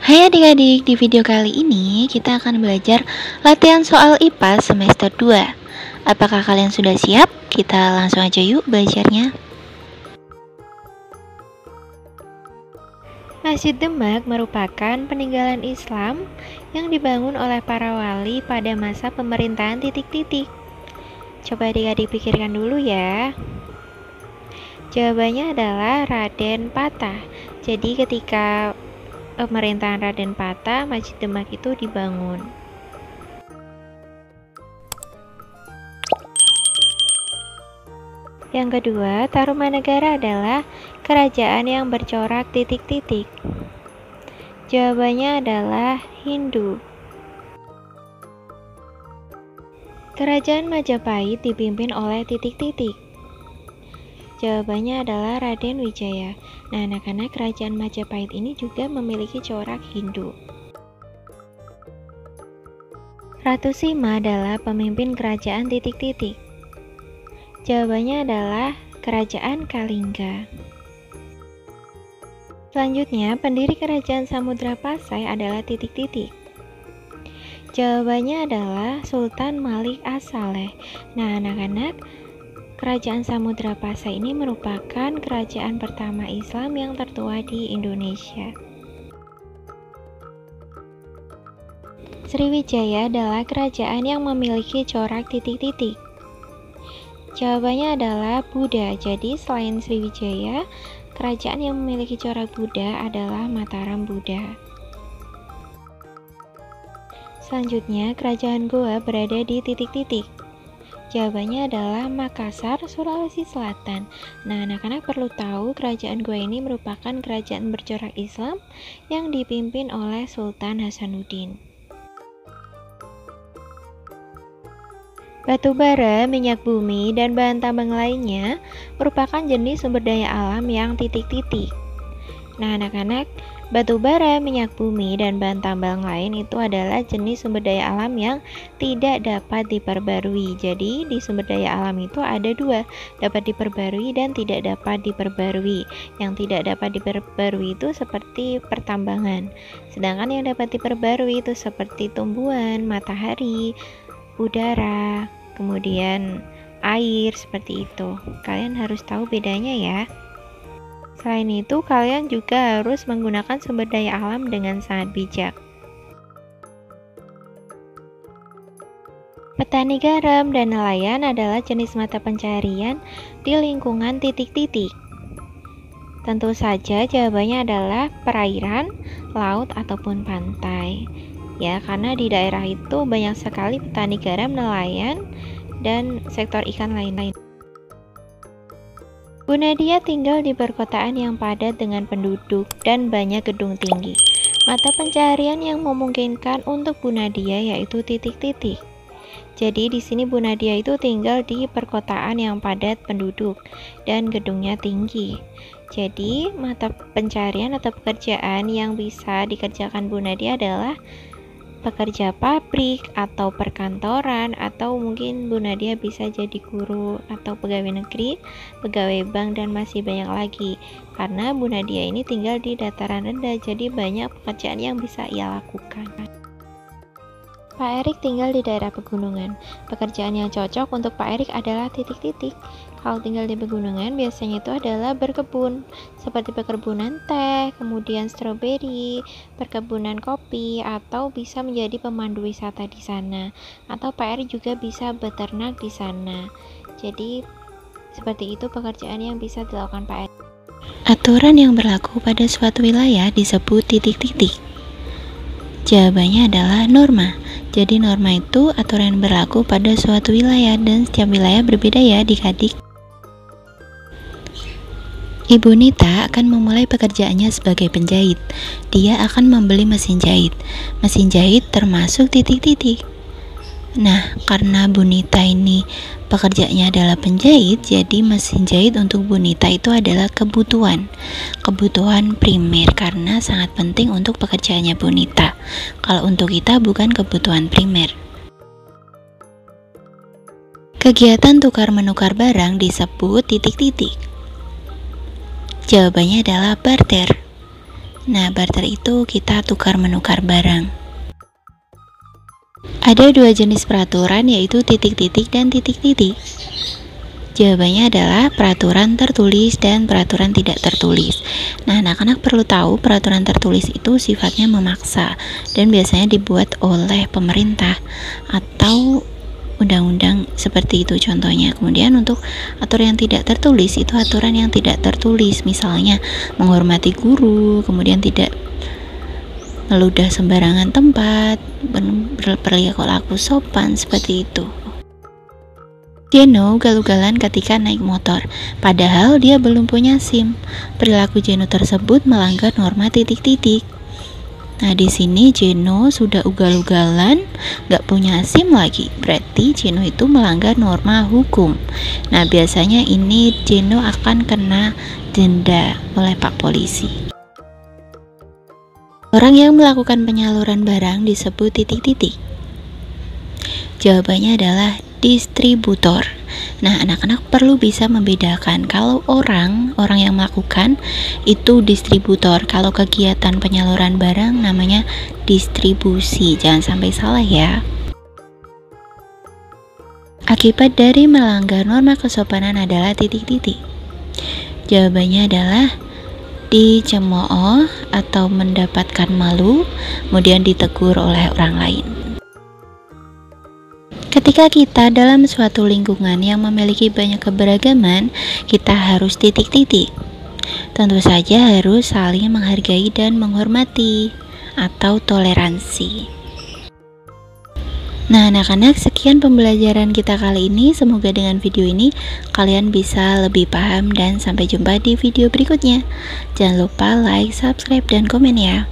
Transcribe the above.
Hai adik-adik, di video kali ini kita akan belajar latihan soal IPA semester 2. Apakah kalian sudah siap? Kita langsung aja yuk belajarnya. Masjid Demak merupakan peninggalan Islam yang dibangun oleh para wali pada masa pemerintahan titik-titik. Coba adik-adik pikirkan dulu ya. Jawabannya adalah Raden Patah. Jadi ketika pemerintahan Raden Patah, Masjid Demak itu dibangun. Yang kedua, Tarumanegara adalah kerajaan yang bercorak titik-titik. Jawabannya adalah Hindu. Kerajaan Majapahit dipimpin oleh titik-titik. Jawabannya adalah Raden Wijaya. Nah, anak-anak, kerajaan Majapahit ini juga memiliki corak Hindu. Ratu Sima adalah pemimpin kerajaan titik-titik. Jawabannya adalah kerajaan Kalingga. Selanjutnya, pendiri kerajaan Samudra Pasai adalah titik-titik. Jawabannya adalah Sultan Malik As-Saleh. Nah, anak-anak, kerajaan Samudra Pasai ini merupakan kerajaan pertama Islam yang tertua di Indonesia. Sriwijaya adalah kerajaan yang memiliki corak titik-titik. Jawabannya adalah Buddha. Jadi selain Sriwijaya, kerajaan yang memiliki corak Buddha adalah Mataram Buddha. Selanjutnya, kerajaan Goa berada di titik-titik. Jawabannya adalah Makassar, Sulawesi Selatan. Nah, anak-anak perlu tahu kerajaan Goa ini merupakan kerajaan bercorak Islam yang dipimpin oleh Sultan Hasanuddin. Batu bara, minyak bumi, dan bahan tambang lainnya merupakan jenis sumber daya alam yang titik-titik. Nah, anak-anak, batu bara, minyak bumi, dan bahan tambang lain itu adalah jenis sumber daya alam yang tidak dapat diperbarui. Jadi, di sumber daya alam itu ada dua, dapat diperbarui dan tidak dapat diperbarui. Yang tidak dapat diperbarui itu seperti pertambangan. Sedangkan yang dapat diperbarui itu seperti tumbuhan, matahari, udara, kemudian air, seperti itu. Kalian harus tahu bedanya ya. Selain itu, kalian juga harus menggunakan sumber daya alam dengan sangat bijak. Petani garam dan nelayan adalah jenis mata pencarian di lingkungan titik-titik. Tentu saja jawabannya adalah perairan, laut, ataupun pantai. Ya, karena di daerah itu banyak sekali petani garam, nelayan, dan sektor ikan lain-lain. Bu Nadia tinggal di perkotaan yang padat dengan penduduk dan banyak gedung tinggi. Mata pencaharian yang memungkinkan untuk Bu Nadia yaitu titik-titik. Jadi di sini Bu Nadia itu tinggal di perkotaan yang padat penduduk dan gedungnya tinggi. Jadi mata pencaharian atau pekerjaan yang bisa dikerjakan Bu Nadia adalah pekerja pabrik atau perkantoran, atau mungkin Bu Nadia bisa jadi guru atau pegawai negeri, pegawai bank, dan masih banyak lagi. Karena Bu Nadia ini tinggal di dataran rendah, jadi banyak pekerjaan yang bisa ia lakukan. Pak Erik tinggal di daerah pegunungan. Pekerjaan yang cocok untuk Pak Erik adalah titik-titik. Kalau tinggal di pegunungan biasanya itu adalah berkebun, seperti perkebunan teh, kemudian stroberi, perkebunan kopi, atau bisa menjadi pemandu wisata di sana. Atau Pak Erik juga bisa beternak di sana. Jadi seperti itu pekerjaan yang bisa dilakukan Pak Erik. Aturan yang berlaku pada suatu wilayah disebut titik-titik. Jawabannya adalah norma. Jadi norma itu aturan yang berlaku pada suatu wilayah, dan setiap wilayah berbeda ya adik-adik. Ibu Nita akan memulai pekerjaannya sebagai penjahit. Dia akan membeli mesin jahit. Mesin jahit termasuk titik-titik. Nah, karena Bu Nita ini pekerjaannya adalah penjahit, jadi mesin jahit untuk Bu Nita itu adalah kebutuhan primer, karena sangat penting untuk pekerjaannya Bu Nita. Kalau untuk kita bukan kebutuhan primer. Kegiatan tukar-menukar barang disebut titik-titik. Jawabannya adalah barter. Nah, barter itu kita tukar-menukar barang. Ada dua jenis peraturan, yaitu titik-titik dan titik-titik. Jawabannya adalah peraturan tertulis dan peraturan tidak tertulis. Nah, anak-anak perlu tahu peraturan tertulis itu sifatnya memaksa dan biasanya dibuat oleh pemerintah atau undang-undang seperti itu contohnya. Kemudian untuk aturan yang tidak tertulis itu aturan yang tidak tertulis, misalnya menghormati guru, kemudian tidak meludah sembarangan tempat, berperilaku sopan, seperti itu. Jeno galugalan ketika naik motor, padahal dia belum punya SIM. Perilaku Jeno tersebut melanggar norma titik-titik. Nah, di sini Jeno sudah ugal-ugalan, gak punya SIM lagi. Berarti Jeno itu melanggar norma hukum. Nah, biasanya ini Jeno akan kena denda oleh Pak Polisi. Orang yang melakukan penyaluran barang disebut titik-titik. Jawabannya adalah distributor. Nah, anak-anak perlu bisa membedakan kalau orang yang melakukan itu distributor. Kalau kegiatan penyaluran barang namanya distribusi. Jangan sampai salah ya. Akibat dari melanggar norma kesopanan adalah titik-titik. Jawabannya adalah dicemooh atau mendapatkan malu, kemudian ditegur oleh orang lain. Ketika kita dalam suatu lingkungan yang memiliki banyak keberagaman, kita harus titik-titik. Tentu saja harus saling menghargai dan menghormati atau toleransi. Nah, anak-anak, sekian pembelajaran kita kali ini. Semoga dengan video ini kalian bisa lebih paham dan sampai jumpa di video berikutnya. Jangan lupa like, subscribe, dan komen ya.